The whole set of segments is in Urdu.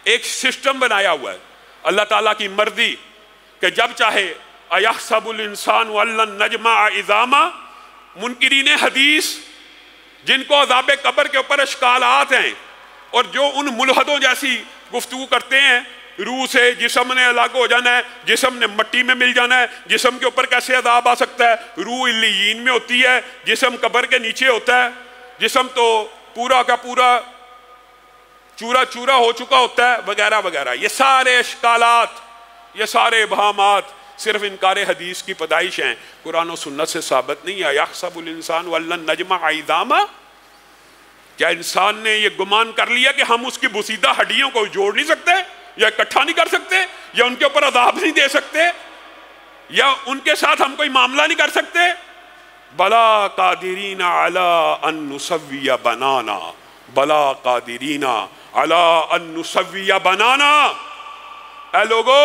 ایک سسٹم بنایا ہوا ہے اللہ تعالیٰ کی مرضی کہ جب چاہے اَيَحْسَبُ الْإِنسَانُ أَلَّن نَجْمَعَ عِظَامًا، منکرین حدیث جن کو عذاب قبر کے اوپر اشکالات ہیں اور جو ان ملحدوں جیسی گفتگو کرتے ہیں، روح سے جسم نے الگ ہو جانا ہے، جسم نے مٹی میں مل جانا ہے، جسم کے اوپر کیسے عذاب آ سکتا ہے، روح علیین میں ہوتی ہے، جسم قبر کے نیچے ہوتا ہے، جسم تو پورا کا پورا چورا چورا ہو چکا ہوتا ہے، وغیرہ وغیرہ. یہ سارے اشکالات، یہ سارے ابہامات صرف انکار حدیث کی پیدائش ہیں، قرآن و سنت سے ثابت نہیں ہے. یحسب الانسان ولن نجمع عظاما، کیا انسان نے یہ گمان کر لیا کہ ہم اس کی بسیدہ ہڈیوں کو جوڑ نہیں سکتے، یا اکٹھا نہیں کر سکتے، یا ان کے اوپر عذاب نہیں دے سکتے، یا ان کے ساتھ ہم کوئی معاملہ نہیں کر سکتے؟ بلا قادرین علی ان نسوی بنانا، بلا قادرین علی ان نسوی بنانا. اے لوگو،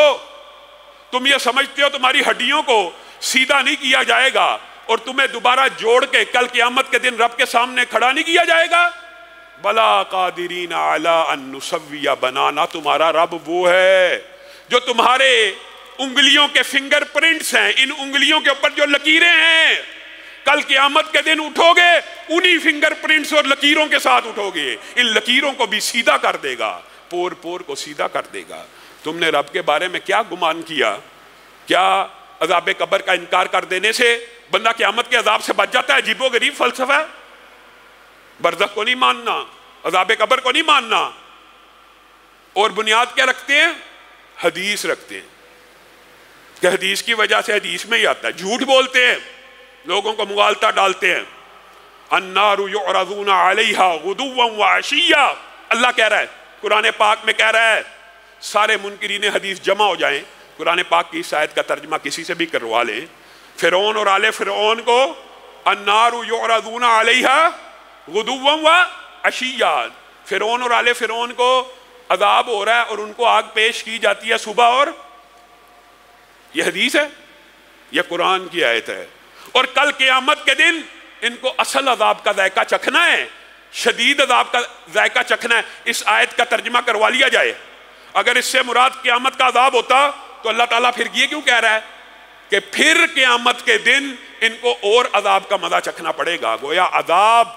تم یہ سمجھتے ہو تمہاری ہڈیوں کو سیدھا نہیں کیا جائے گا اور تمہیں دوبارہ جوڑ کے کل قیامت کے دن رب کے سامنے کھڑا نہیں کیا جائے گا؟ بلا قادرین علی ان نسوی بنانا. تمہارا رب وہ ہے جو تمہارے انگلیوں کے فنگر پرنٹس ہیں، ان انگلیوں کے اوپر جو لکیریں ہیں، کل قیامت کے دن اٹھو گے انہی فنگر پرنٹس اور لکیروں کے ساتھ اٹھو گے. ان لکیروں کو بھی سیدھا کر دے گا، پور پور کو سیدھا کر دے گا. تم نے رب کے بارے میں کیا گمان کیا؟ کیا عذاب قبر کا انکار کر دینے سے بندہ قیامت کے عذاب سے بچ جاتا ہے؟ عجیب و غریب فلسفہ. برزخ کو نہیں ماننا، عذاب قبر کو نہیں ماننا، اور بنیاد کیا رکھتے ہیں؟ حدیث رکھتے ہیں کہ حدیث کی وجہ سے حدیث میں ہی آتا ہے. جھوٹ بولتے ہیں، لوگوں کو مغالطہ ڈالتے ہیں. النار یعرضون علیہا غدوا وعشیا، اللہ کہہ رہا ہے، قرآن پاک میں کہہ رہا ہے سارے منکرین حدیث جمع ہو جائیں، قرآن پاک کی اس آیت کا ترجمہ کسی سے بھی کروا لیں. فرعون اور آل فرعون کو النار یعرضون علیہا غدوا وعشیا، فرعون اور آل فرعون کو عذاب ہو رہا ہے اور ان کو آگ پیش کی جاتی ہے صبح اور. یہ حدیث ہے، یہ قرآن کی آیت ہے. اور کل قیامت کے دن ان کو اصل عذاب کا ذائقہ چکھنا ہے، شدید عذاب کا ذائقہ چکھنا ہے. اس آیت کا ترجمہ کروا لیا جائے. اگر اس سے مراد قیامت کا عذاب ہوتا تو اللہ تعالیٰ پھر یہ کیوں کہہ رہا ہے کہ پھر قیامت کے دن ان کو اور عذاب کا مزہ چکھنا پڑے گا؟ گویا عذاب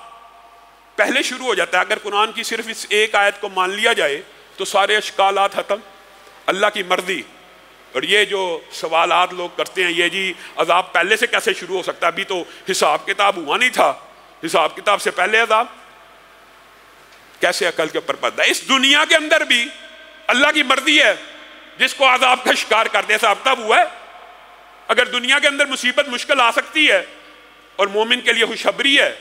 پہلے شروع ہو جاتا ہے. اگر قرآن کی صرف اس ایک آیت کو مان لیا جائے تو سارے اشکالات ختم. اللہ کی مرضی. اور یہ جو سوالات لوگ کرتے ہیں، یہ جی عذاب پہلے سے کیسے شروع ہو سکتا ہے؟ ابھی تو حساب کتاب ہوا نہیں تھا، حساب کتاب سے پہلے عذاب کیسے عقل کے اوپر پڑتا ہے؟ اس دنیا کے اندر بھی اللہ کی مرضی ہے، جس کو عذاب کا شکار کر دے. صاحب تب ہوا ہے. اگر دنیا کے اندر مصیبت مشکل آ سکتی ہے اور مومن کے لیے خوشخبری ہے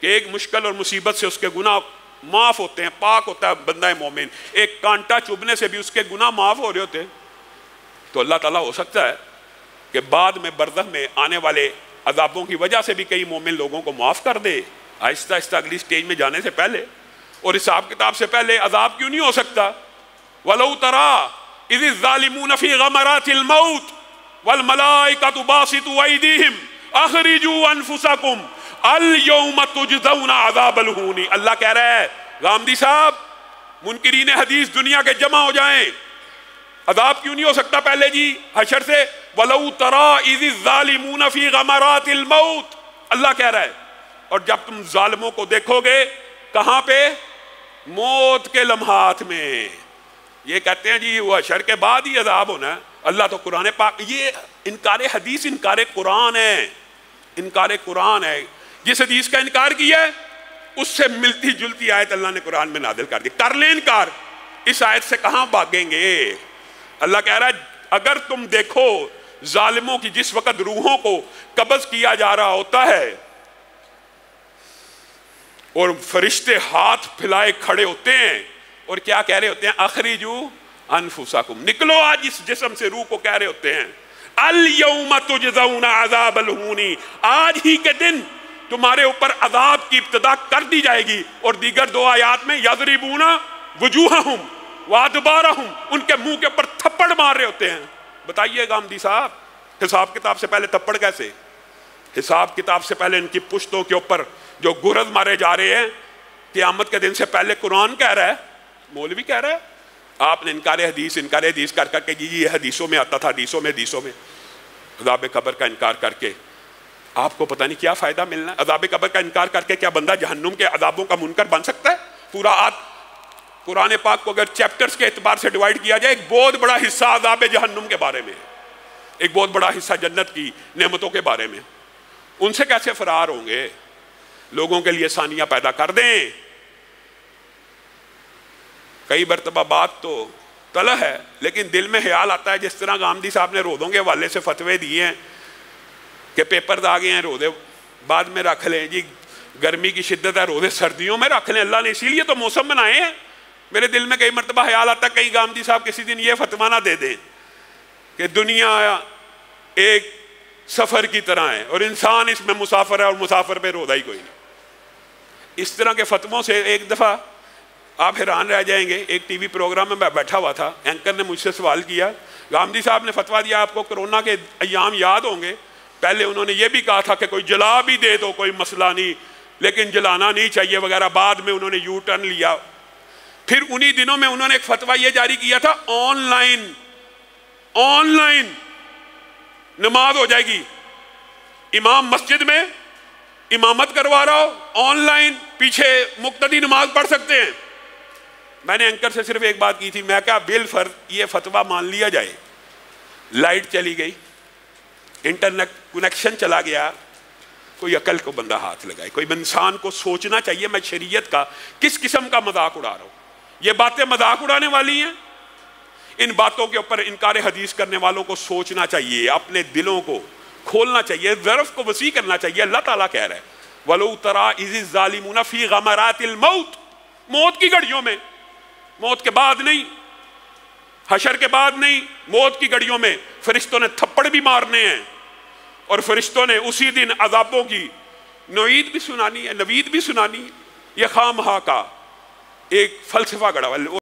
کہ ایک مشکل اور مصیبت سے اس کے گناہ معاف ہوتے ہیں، پاک ہوتا ہے بندہ مومن، ایک کانٹا چبھنے سے بھی اس کے گناہ معاف ہو رہے ہوتے ہیں، تو اللہ تعالیٰ ہو سکتا ہے کہ بعد میں برزخ میں آنے والے عذابوں کی وجہ سے بھی کئی مومن لوگوں کو معاف کر دے، آہستہ آہستہ اگلی سٹیج میں جانے سے پہلے. اور حساب کتاب سے پہلے عذاب کیوں نہیں ہو سکتا؟ وَلَوْ تَرَىٰ إِذِ الظَّالِمُونَ فِي غَمَرَاتِ الْمَوْتِ وَالْمَلَائِكَةُ بَاسِطُو أَيْدِيهِمْ أَخْرِجُوا أَنفُسَكُمْ الْيَوْمَ تُجْزَوْنَ عَذَابَ الْهُونِ. اللہ کہہ رہا ہے غامدی صاحب، منکرین حدیث دنیا کے جمع ہو جائیں. عذاب کیوں نہیں ہو سکتا پہلے جی حشر سے؟ وَلَوْ تَرَىٰ إِذِ الظَّالِمُونَ فِي غَمَرَاتِ الْمَوْتِ، اللہ کہہ رہا ہے. اور جب تم ظالموں کو دیکھو گے کہاں پہ؟ موت کے لمحات میں. یہ کہتے ہیں جی وہ حشر کے بعد ہی عذاب ہونا ہے. اللہ تو قرآن پاک، یہ انکار حدیث انکار قرآن ہے، انکار قرآن ہے. جس حدیث کا انکار کیا ہے اس سے ملتی جلتی آیت اللہ نے قرآن میں نازل کر دی. کر لیں انکار، اس آیت سے کہاں بھاگیں گے؟ اللہ کہہ رہا ہے اگر تم دیکھو ظالموں کی جس وقت روحوں کو قبض کیا جا رہا ہوتا ہے اور فرشتے ہاتھ پھیلائے کھڑے ہوتے ہیں اور کیا کہہ رہے ہوتے ہیں؟ اخرجو انفسکم، نکلو آج اس جسم سے. روح کو کہہ رہے ہوتے ہیں الیوم تجزون عذاب الہون، آج ہی کے دن تمہارے اوپر عذاب کی ابتدا کر دی جائے گی. اور دیگر دو آیات میں یضربون وجوہہم وادبارہم، ان کے منہ کے اوپر تھپڑ مار رہے ہوتے ہیں. بتائیے غامدی صاحب، حساب کتاب سے پہلے تھپڑ کیسے؟ حساب کتاب سے پہلے ان کی پشتوں کے اوپر جو گرز مارے جا رہے ہیں قیامت کے دن سے پہلے. قرآن کہہ رہا ہے، مولوی کہہ رہا ہے آپ نے انکار حدیث کر کر کے یہ حدیثوں میں آتا تھا، حدیثوں میں عذاب قبر کا انکار کر کے آپ کو پتہ نہیں کیا فائدہ ملنا ہے۔ عذاب قبر کا انکار کر کے کیا بندہ جہنم کے عذابوں کا منکر بن سکتا ہے؟ پورا قرآن پاک کو اگر چیپٹرز کے اعتبار سے ڈیوائیڈ کیا جائے، ایک بہت بڑا حصہ عذاب جہنم کے بارے میں، ایک بہت بڑا حصہ جنت کی نعمتوں کے بارے میں۔ ان سے کیسے فرار ہوں گے؟ لوگوں کے لیے آسانیاں پیدا کر دیں۔ کئی مرتبہ بات تو طلح ہے لیکن دل میں خیال آتا ہے، جس طرح غامدی صاحب نے روزوں کے حوالے سے فتوے دیے ہیں کہ پیپرز آ گئے ہیں، روزے بعد میں رکھ لیں، جی گرمی کی شدت ہے روزے سردیوں میں رکھ لیں، اللہ نے اسی لیے تو موسم بنائے ہیں۔ میرے دل میں کئی مرتبہ خیال آتا ہے کئی غامدی صاحب کسی دن یہ فتویٰ نہ دے دیں کہ دنیا ایک سفر کی طرح ہے اور انسان اس میں مسافر ہے اور مسافر پہ روزہ ہی کوئی نہیں۔ اس طرح کے فتووں سے ایک دفعہ آپ حیران رہ جائیں گے، ایک ٹی وی پروگرام میں بیٹھا ہوا تھا، اینکر نے مجھ سے سوال کیا، غامدی صاحب نے فتویٰ دیا، آپ کو کرونا کے ایام یاد ہوں گے، پہلے انہوں نے یہ بھی کہا تھا کہ کوئی جلا بھی دے تو کوئی مسئلہ نہیں لیکن جلانا نہیں چاہیے وغیرہ، بعد میں انہوں نے یو ٹرن لیا۔ پھر انہی دنوں میں انہوں نے ایک فتویٰ یہ جاری کیا تھا، آن لائن نماز ہو جائے گی، امام مسجد میں امامت کروا رہا ہو، آن لائن پیچھے مقتدی نماز پڑھ سکتے ہیں۔ میں نے اینکر سے صرف ایک بات کی تھی، میں کہا بالفرض یہ فتویٰ مان لیا جائے، لائٹ چلی گئی، انٹرنیٹ کنیکشن چلا گیا، کوئی عقل کو بندہ ہاتھ لگائے، کوئی انسان کو سوچنا چاہیے میں شریعت کا کس قسم کا مذاق اڑا رہا ہوں۔ یہ باتیں مذاق اڑانے والی ہیں؟ ان باتوں کے اوپر انکار حدیث کرنے والوں کو سوچنا چاہیے، اپنے دلوں کو کھولنا چاہیے، ظرف کو وسیع کرنا چاہیے۔ اللہ تعالیٰ کہہ رہا ہے وَلَوْ تَرَىٰ إِذِ الظَّالِمُونَ فِي غَمَرَاتِ الْمَوْتِ، موت کی گھڑیوں میں، موت کے بعد نہیں، حشر کے بعد نہیں، موت کی گھڑیوں میں فرشتوں نے تھپڑ بھی مارنے ہیں اور فرشتوں نے اسی دن عذابوں کی نوید بھی سنانی ہے، نوید بھی سنانی ہے۔ یہ خواہ مخواہ کا ایک فلسفہ گڑا ہوا ہے۔